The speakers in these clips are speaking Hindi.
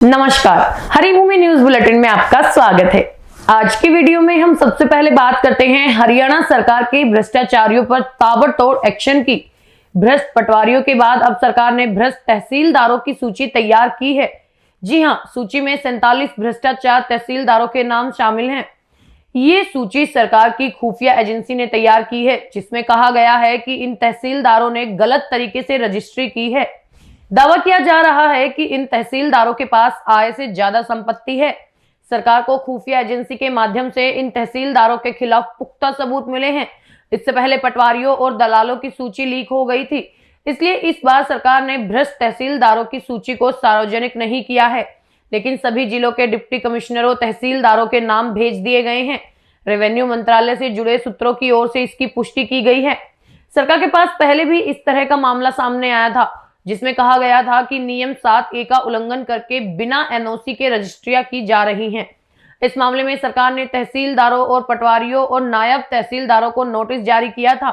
नमस्कार, हरिभूमि न्यूज बुलेटिन में आपका स्वागत है। आज की वीडियो में हम सबसे पहले बात करते हैं हरियाणा सरकार के भ्रष्टाचारियों पर ताबड़तोड़ एक्शन की। भ्रष्ट पटवारियों के बाद अब सरकार ने भ्रष्ट तहसीलदारों की सूची तैयार की है। जी हां, सूची में 47 भ्रष्टाचार तहसीलदारों के नाम शामिल हैं। ये सूची सरकार की खुफिया एजेंसी ने तैयार की है, जिसमें कहा गया है कि इन तहसीलदारों ने गलत तरीके से रजिस्ट्री की है। दावा किया जा रहा है कि इन तहसीलदारों के पास आय से ज्यादा संपत्ति है। सरकार को खुफिया एजेंसी के माध्यम से इन तहसीलदारों के खिलाफ पुख्ता सबूत मिले हैं। इससे पहले पटवारियों और दलालों की सूची लीक हो गई थी, इसलिए इस बार सरकार ने भ्रष्ट तहसीलदारों की सूची को सार्वजनिक नहीं किया है, लेकिन सभी जिलों के डिप्टी कमिश्नरों तहसीलदारों के नाम भेज दिए गए हैं। रेवेन्यू मंत्रालय से जुड़े सूत्रों की ओर से इसकी पुष्टि की गई है। सरकार के पास पहले भी इस तरह का मामला सामने आया था, जिसमें कहा गया था कि नियम 7A का उल्लंघन करके बिना एनओसी के रजिस्ट्रियां की जा रही हैं। इस मामले में सरकार ने तहसीलदारों और पटवारियों और नायब तहसीलदारों को नोटिस जारी किया था।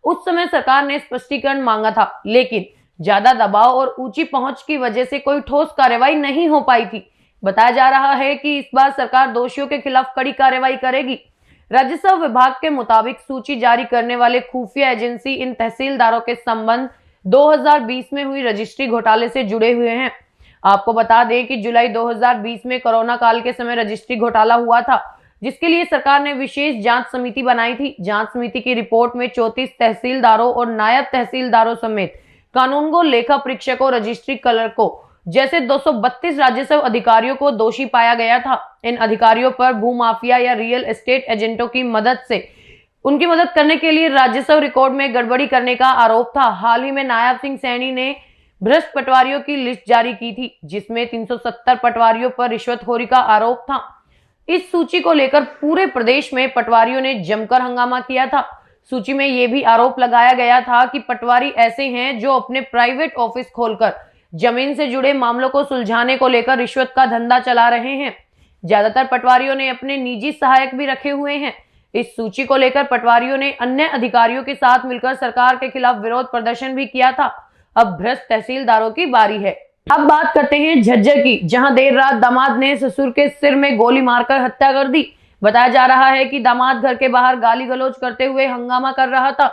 उस समय सरकार ने स्पष्टीकरण मांगा था, लेकिन ज्यादा दबाव और ऊंची पहुंच की वजह से कोई ठोस कार्रवाई नहीं हो पाई थी। बताया जा रहा है कि इस बार सरकार दोषियों के खिलाफ कड़ी कार्रवाई करेगी। राजस्व विभाग के मुताबिक सूची जारी करने वाले खुफिया एजेंसी इन तहसीलदारों के संबंध 2020 में हुई रजिस्ट्री घोटाले से जुड़े हुए हैं। आपको बता दें कि जुलाई 2020 में कोरोना काल के समय रजिस्ट्री घोटाला हुआ था, जिसके लिए सरकार ने विशेष जांच समिति बनाई थी। जांच समिति की रिपोर्ट में 34 तहसीलदारों और नायब तहसीलदारों समेत कानूनगो, लेखा परीक्षकों, रजिस्ट्री क्लर्कों जैसे 232 राजस्व अधिकारियों को दोषी पाया गया था। इन अधिकारियों पर भूमाफिया या रियल एस्टेट एजेंटों की मदद से उनकी मदद करने के लिए राजस्व रिकॉर्ड में गड़बड़ी करने का आरोप था। हाल ही में नायब सिंह सैनी ने भ्रष्ट पटवारियों की लिस्ट जारी की थी, जिसमें 370 पटवारियों पर रिश्वतखोरी का आरोप था। इस सूची को लेकर पूरे प्रदेश में पटवारियों ने जमकर हंगामा किया था। सूची में यह भी आरोप लगाया गया था कि पटवारी ऐसे हैं जो अपने प्राइवेट ऑफिस खोलकर जमीन से जुड़े मामलों को सुलझाने को लेकर रिश्वत का धंधा चला रहे हैं। ज्यादातर पटवारियों ने अपने निजी सहायक भी रखे हुए हैं। इस सूची को लेकर पटवारियों ने अन्य अधिकारियों के साथ मिलकर सरकार के खिलाफ विरोध प्रदर्शन भी किया था। अब भ्रष्ट तहसीलदारों की बारी है। अब बात करते हैं झज्जर की, जहां देर रात दामाद ने ससुर के सिर में गोली मारकर हत्या कर दी। बताया जा रहा है कि दामाद घर के बाहर गाली गलौज करते हुए हंगामा कर रहा था।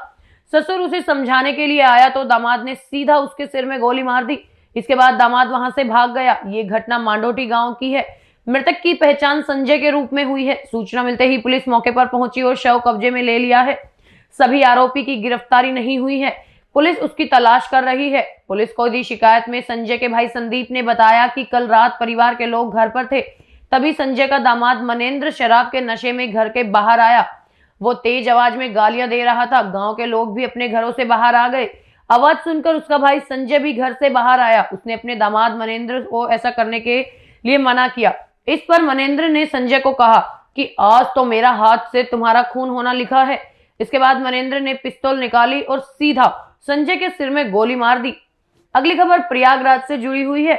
ससुर उसे समझाने के लिए आया तो दामाद ने सीधा उसके सिर में गोली मार दी। इसके बाद दामाद वहां से भाग गया। ये घटना मांडोटी गांव की है। मृतक की पहचान संजय के रूप में हुई है। सूचना मिलते ही पुलिस मौके पर पहुंची और शव कब्जे में ले लिया है। सभी आरोपी की गिरफ्तारी नहीं हुई है। पुलिस उसकी तलाश कर रही है। पुलिस को दी शिकायत में संजय के भाई संदीप ने बताया कि कल रात परिवार के लोग घर पर थे, तभी संजय का दामाद मनेंद्र शराब के नशे में घर के बाहर आया। वो तेज आवाज में गालियां दे रहा था। गांव के लोग भी अपने घरों से बाहर आ गए। आवाज सुनकर उसका भाई संजय भी घर से बाहर आया। उसने अपने दामाद मनेंद्र को ऐसा करने के लिए मना किया। इस पर मनेंद्र ने संजय को कहा कि आज तो मेरा हाथ से तुम्हारा खून होना लिखा है। इसके बाद मनेंद्र ने पिस्तौल निकाली और सीधा संजय के सिर में गोली मार दी। अगली खबर प्रयागराज से जुड़ी हुई है।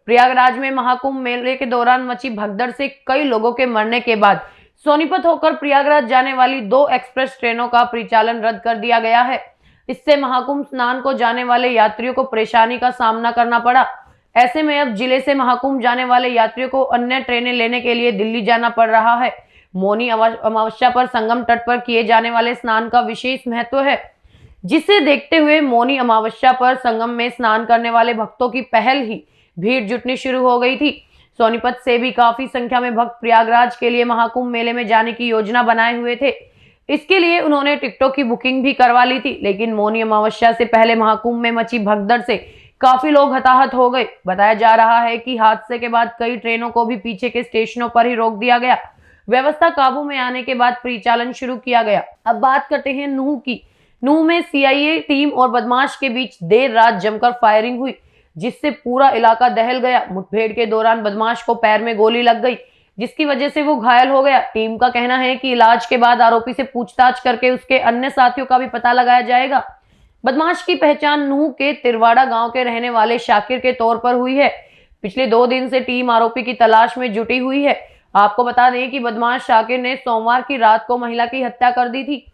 प्रयागराज में महाकुंभ मेले के दौरान मची भगदड़ से कई लोगों के मरने के बाद सोनीपत होकर प्रयागराज जाने वाली 2 एक्सप्रेस ट्रेनों का परिचालन रद्द कर दिया गया है। इससे महाकुंभ स्नान को जाने वाले यात्रियों को परेशानी का सामना करना पड़ा। ऐसे में अब जिले से महाकुंभ जाने वाले यात्रियों को अन्य ट्रेनें लेने के लिए दिल्ली जाना पड़ रहा है। मौनी अमावस्या पर संगम तट पर किए जाने वाले स्नान का विशेष महत्व है, जिसे देखते हुए मौनी अमावस्या पर संगम में स्नान करने वाले भक्तों की पहल ही भीड़ जुटनी शुरू हो गई थी। सोनीपत से भी काफी संख्या में भक्त प्रयागराज के लिए महाकुंभ मेले में जाने की योजना बनाए हुए थे। इसके लिए उन्होंने टिकटों की बुकिंग भी करवा ली थी, लेकिन मौनी अमावस्या से पहले महाकुंभ में मची भगदड़ से काफी लोग हताहत हो गए। बताया जा रहा है कि हादसे के बाद कई ट्रेनों को भी पीछे के स्टेशनों पर ही रोक दिया गया। व्यवस्था काबू में आने के बाद परिचालन शुरू किया गया। अब बात करते हैं नूह की। नूह में सीआईए टीम और बदमाश के बीच देर रात जमकर फायरिंग हुई, जिससे पूरा इलाका दहल गया। मुठभेड़ के दौरान बदमाश को पैर में गोली लग गई, जिसकी वजह से वो घायल हो गया। टीम का कहना है कि इलाज के बाद आरोपी से पूछताछ करके उसके अन्य साथियों का भी पता लगाया जाएगा। बदमाश की पहचान नूह के तिरवाड़ा गांव के रहने वाले शाकिर के तौर पर हुई है। पिछले 2 दिन से टीम आरोपी की तलाश में जुटी हुई है। आपको बता दें कि बदमाश शाकिर ने सोमवार की रात को महिला की हत्या कर दी थी।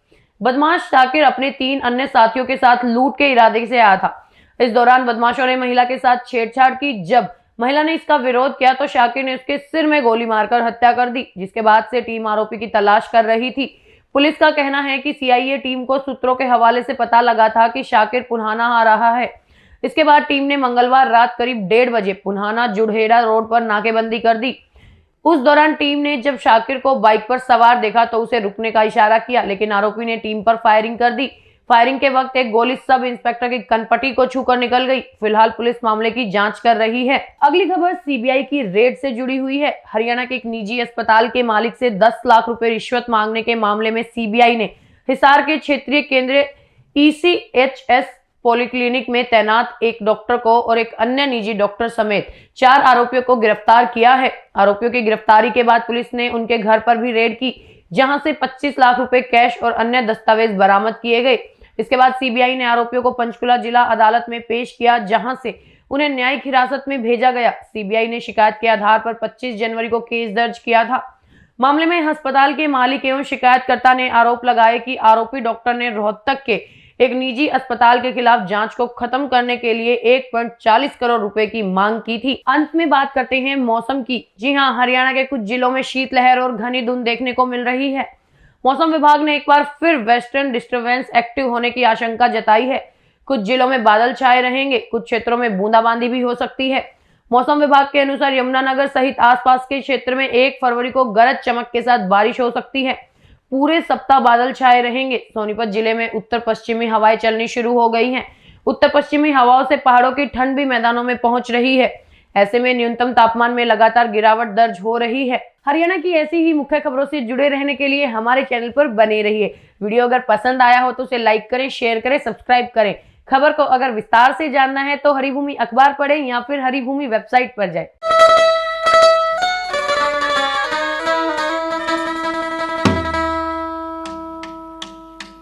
बदमाश शाकिर अपने 3 अन्य साथियों के साथ लूट के इरादे से आया था। इस दौरान बदमाशों ने महिला के साथ छेड़छाड़ की। जब महिला ने इसका विरोध किया तो शाकिर ने उसके सिर में गोली मारकर हत्या कर दी, जिसके बाद से टीम आरोपी की तलाश कर रही थी। पुलिस का कहना है कि सीआईए टीम को सूत्रों के हवाले से पता लगा था कि शाकिर पुन्हाना आ रहा है। इसके बाद टीम ने मंगलवार रात करीब 1:30 बजे पुन्हाना जुड़हेड़ा रोड पर नाकेबंदी कर दी। उस दौरान टीम ने जब शाकिर को बाइक पर सवार देखा तो उसे रुकने का इशारा किया, लेकिन आरोपी ने टीम पर फायरिंग कर दी। फायरिंग के वक्त एक गोली सब इंस्पेक्टर की कनपटी को छूकर निकल गई। फिलहाल पुलिस मामले की जांच कर रही है। अगली खबर सीबीआई की रेड से जुड़ी हुई है। हरियाणा के एक निजी अस्पताल के मालिक से 10 लाख रुपए रिश्वत मांगने के मामले में सीबीआई ने हिसार के क्षेत्रीय केंद्र ECHS पॉलीक्लिनिक में तैनात एक डॉक्टर को और एक अन्य निजी डॉक्टर समेत 4 आरोपियों को गिरफ्तार किया है। आरोपियों की गिरफ्तारी के बाद पुलिस ने उनके घर पर भी रेड की, जहां से 25 लाख रुपए कैश और अन्य दस्तावेज बरामद किए गए। इसके बाद सीबीआई ने आरोपियों को पंचकुला जिला अदालत में पेश किया, जहां से उन्हें न्यायिक हिरासत में भेजा गया। सीबीआई ने शिकायत के आधार पर 25 जनवरी को केस दर्ज किया था। मामले में अस्पताल के मालिक एवं शिकायतकर्ता ने आरोप लगाया कि आरोपी डॉक्टर ने रोहतक के एक निजी अस्पताल के खिलाफ जांच को खत्म करने के लिए 1.40 करोड़ रुपए की मांग की थी। अंत में बात करते हैं मौसम की। जी हां, हरियाणा के कुछ जिलों में शीतलहर और घनी धुंध देखने को मिल रही है। मौसम विभाग ने एक बार फिर वेस्टर्न डिस्टर्बेंस एक्टिव होने की आशंका जताई है। कुछ जिलों में बादल छाए रहेंगे, कुछ क्षेत्रों में बूंदाबांदी भी हो सकती है। मौसम विभाग के अनुसार यमुनानगर सहित आसपास के क्षेत्र में 1 फरवरी को गरज चमक के साथ बारिश हो सकती है। पूरे सप्ताह बादल छाए रहेंगे। सोनीपत जिले में उत्तर पश्चिमी हवाएं चलनी शुरू हो गई हैं। उत्तर पश्चिमी हवाओं से पहाड़ों की ठंड भी मैदानों में पहुंच रही है। ऐसे में न्यूनतम तापमान में लगातार गिरावट दर्ज हो रही है। हरियाणा की ऐसी ही मुख्य खबरों से जुड़े रहने के लिए हमारे चैनल पर बने रहिए। वीडियो अगर पसंद आया हो तो उसे लाइक करें, शेयर करें, सब्सक्राइब करें। खबर को अगर विस्तार से जानना है तो हरिभूमि अखबार पढ़ें या फिर हरिभूमि वेबसाइट पर जाएं।